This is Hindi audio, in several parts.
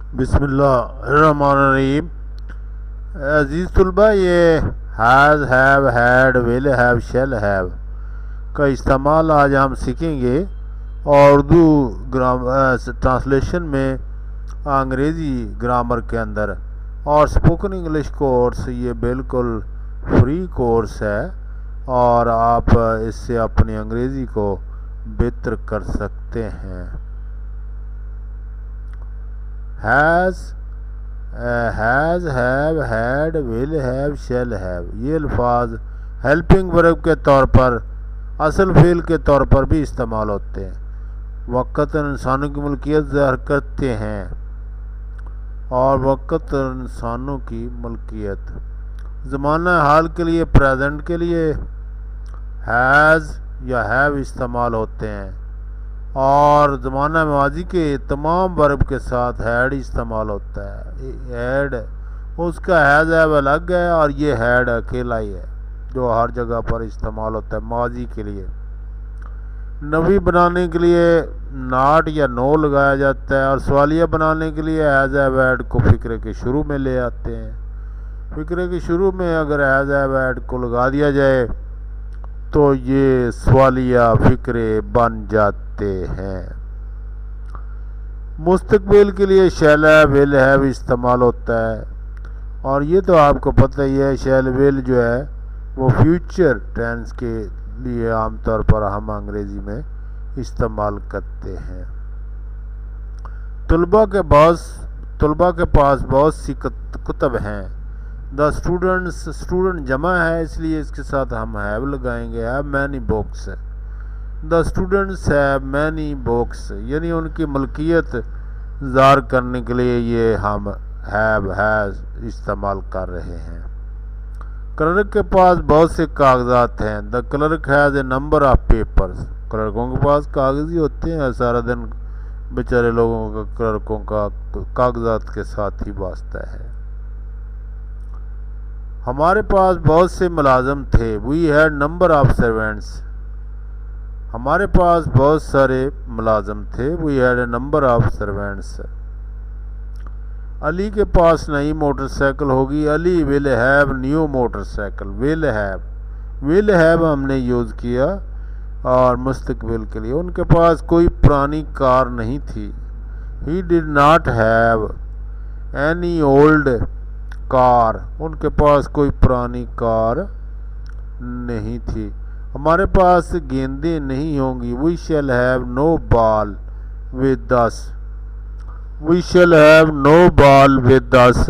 बिस्मिल्लाहिर्रहमानिर्रहीम। अजीज़ तलबा, ये has, have, had, will have, shall have का इस्तेमाल आज हम सीखेंगे और उर्दू ट्रांसलेशन में अंग्रेज़ी ग्रामर के अंदर। और स्पोकन इंग्लिश कोर्स ये बिल्कुल फ्री कोर्स है और आप इससे अपनी अंग्रेज़ी को बेहतर कर सकते हैं। Has, have, had, will have, shall have ये अल्फाज हेल्पिंग वर्ब के तौर पर, असल फ़ेल के तौर पर भी इस्तेमाल होते हैं। वक़्तन इंसानों की मलकियत ज़ाहिर करते हैं और वक़्त इंसानों की मलकियत। ज़माना हाल के लिए, प्रेजेंट के लिए हैज़ या हैव इस्तेमाल होते हैं और ज़माना माजी के तमाम वर्ब के साथ हैड इस्तेमाल होता है। हैड उसका हैज़ हैव अलग है और ये हैड अकेला ही है जो हर जगह पर इस्तेमाल होता है माजी के लिए। नवी बनाने के लिए नाट या नो लगाया जाता है और सवालिया बनाने के लिए हैज़ हैव हैड को फ़िक्रे के शुरू में ले आते हैं। फ़िक्रे के शुरू में अगर हैज़ हैव हैड को लगा दिया जाए तो ये सवालिया फ़िक्रे बन जाते हैं। मुस्तकबिल के लिए शैल है, विल हैव इस्तेमाल होता है और ये तो आपको पता ही है, शैल विल जो है वो फ्यूचर टेंस के लिए आमतौर पर हम अंग्रेज़ी में इस्तेमाल करते हैं। तलबा के पास बहुत सी कुतब हैं। द स्टूडेंट्स, स्टूडेंट जमा है इसलिए इसके साथ हम हैव लगाएंगे। Have many books, the students have many books यानी उनकी मलकियत ज़ाहिर करने के लिए ये हम हैव, हैज़ इस्तेमाल कर रहे हैं। क्लर्क के पास बहुत से कागजात हैं। The clerk has a number of papers, क्लर्कों के पास कागज़ ही होते हैं। सारा दिन बेचारे लोगों का क्लर्कों का कागजात के साथ ही वास्ता है। हमारे पास बहुत से मुलाजम थे। We had number of servants, हमारे पास बहुत सारे मुलाजम थे। We had a number of servants. Ali के पास नई मोटरसाइकिल होगी। Ali will have new motorcycle. Will have हमने यूज़ किया और मुस्तकबिल के लिए। उनके पास कोई पुरानी कार नहीं थी। He did not have any old car, उनके पास कोई पुरानी कार नहीं थी। हमारे पास गेंदें नहीं होंगी। We shall have no ball with us, we shall have no ball with us.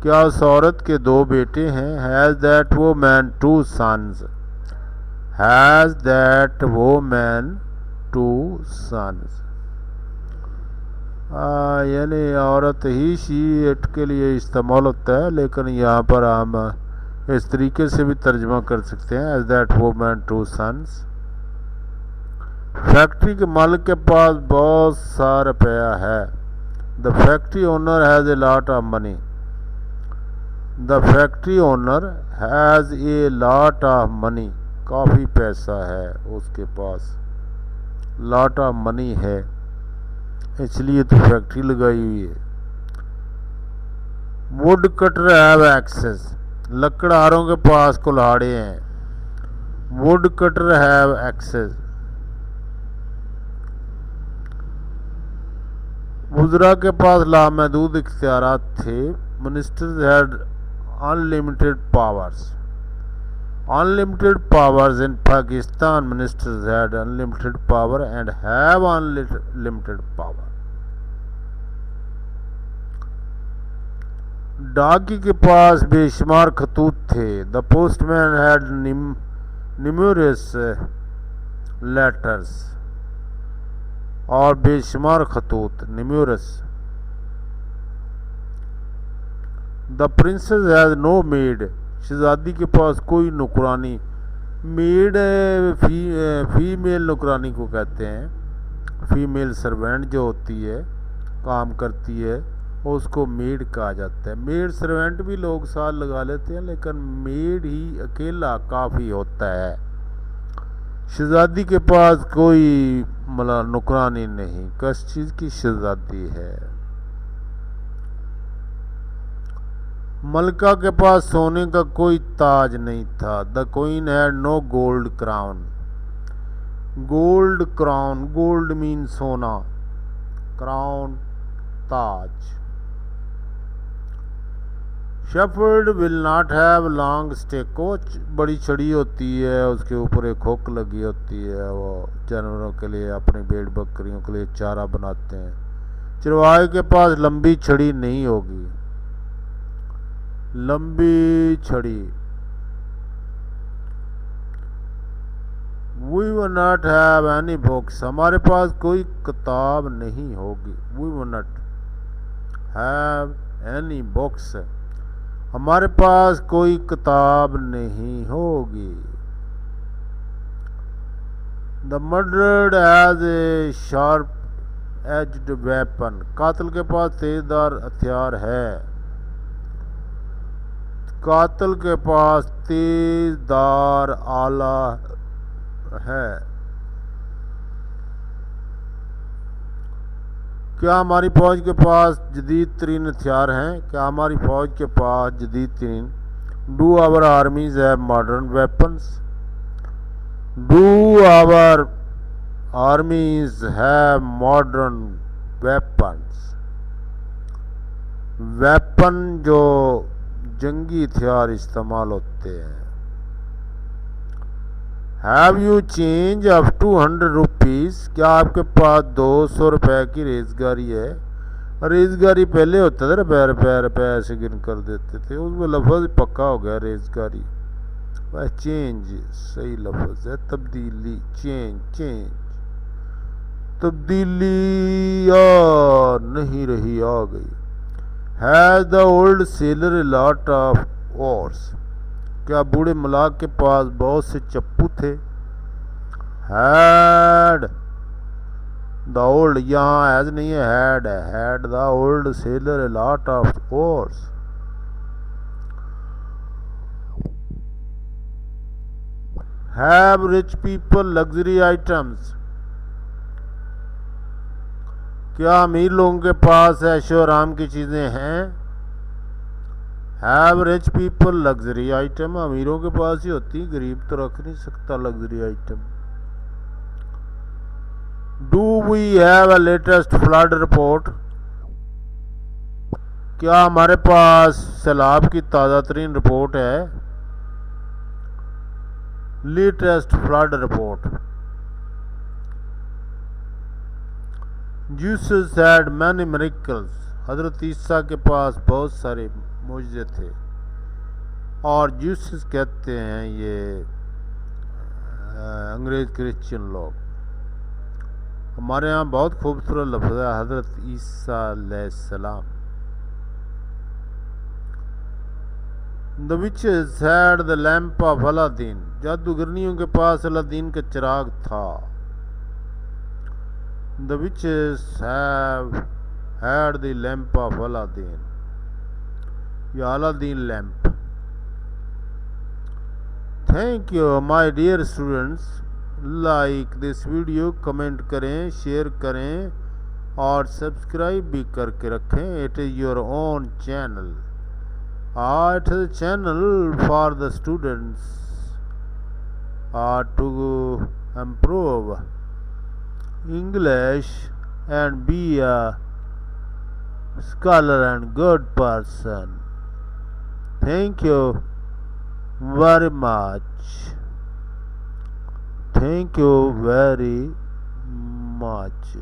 क्या उस औरत के दो बेटे हैं? Has that woman two sons, has that woman two sons यानी औरत ही, शी, इट के लिए इस्तेमाल होता है, लेकिन यहाँ पर हम इस तरीके से भी तर्जमा कर सकते हैं, as that woman two sons. Factory के मालिक के पास बहुत सा रुपया है। The factory owner has a lot of money, the factory owner has a lot of money, काफ़ी पैसा है उसके पास। लॉट ऑफ मनी है इसलिए तो फैक्ट्री लगाई हुई है। वुड कटर हैव एक्सेस, लकड़हारों के पास कुल्हाड़े हैं। Wood cutter have access. वुज़रा के पास लामहदूद इख्तियारात थे। Ministers had unlimited powers, unlimited powers in Pakistan. Ministers had unlimited power and have unlimited power. डाकी के पास बेशुमार खतूत थे। The postman had numerous letters, और बेशुमार खतूत, numerous. The princess has no maid, शहजादी के पास कोई नौकरानी। मेड फीमेल नौकरानी को कहते हैं। फीमेल सर्वेंट जो होती है, काम करती है, उसको मेड कहा जाता है। मेड सर्वेंट भी लोग साथ लगा लेते हैं, लेकिन मेड ही अकेला काफ़ी होता है। शहजादी के पास कोई नौकरानी नहीं, किस चीज़ की शहजादी है। मलका के पास सोने का कोई ताज नहीं था। The queen had no gold crown. Gold crown, gold mean सोना, क्राउन ताज। Shepherd will not have long stake. कोच बड़ी छड़ी होती है, उसके ऊपर एक हुक लगी होती है, वो जानवरों के लिए, अपनी भेड़ बकरियों के लिए चारा बनाते हैं। चरवाहे के पास लंबी छड़ी नहीं होगी। लंबी छड़ी। We will not have any books। हमारे पास कोई किताब नहीं होगी। We will not have any books। हमारे पास कोई किताब नहीं होगी। The murdered has a sharp edged weapon। कातिल के पास तेजदार हथियार है। कातिल के पास तेजदार आला है। क्या हमारी फौज के पास जदीद तरीन हथियार हैं? क्या हमारी फौज के पास जदीद तरीन? Do our armies have modern weapons? Do our armies have modern weapons? Weapon जो जंगी हथियार इस्तेमाल होते हैं। Have you change of 200 rupees? क्या आपके पास 200 रुपए की रेजगारी है? रेजगारी पहले होता था ना, पैर पैर पैसे गिन कर देते थे, उसमें लफ्ज़ पक्का हो गया रेजगारी। वह चेंज सही लफ्ज़ है। तब्दीली, चेंज, चेंज, तब्दीली नहीं रही, आ गई। Has the old seller a lot of ores? क्या बूढ़े मलाक के पास बहुत से चप्पू थे? हैड द ओल्ड, यहाँ एज नहीं है, हैड है। Had the old seller a lot of ores? Have rich people luxury items? क्या अमीर लोगों के पास ऐशो आराम की चीजें हैं? Have rich people luxury item? अमीरों के पास ही होती, गरीब तो रख नहीं सकता luxury item. Do we have a latest flood report? क्या हमारे पास सैलाब की ताज़ा तरीन रिपोर्ट है? Latest flood report. Jesus had many miracles. हजरत ईसा के पास बहुत सारे मुझे थे। और जीसस कहते हैं ये अंग्रेज क्रिश्चियन लोग। हमारे यहाँ बहुत खूबसूरत लफ्ज़ है हजरत ईसा अलैहिस्सलाम। The witches had the lamp of Aladdin. जादूगरनियों के पास अलादीन का चिराग था। The witches have had the lamp of Aladdin, या Aladdin lamp. Thank you my dear students. Like this video, comment करें, शेयर करें और सब्सक्राइब भी करके रखें। It is your own channel. It is channel for the students to improve English and be a scholar and good person. Thank you very much. Thank you very much.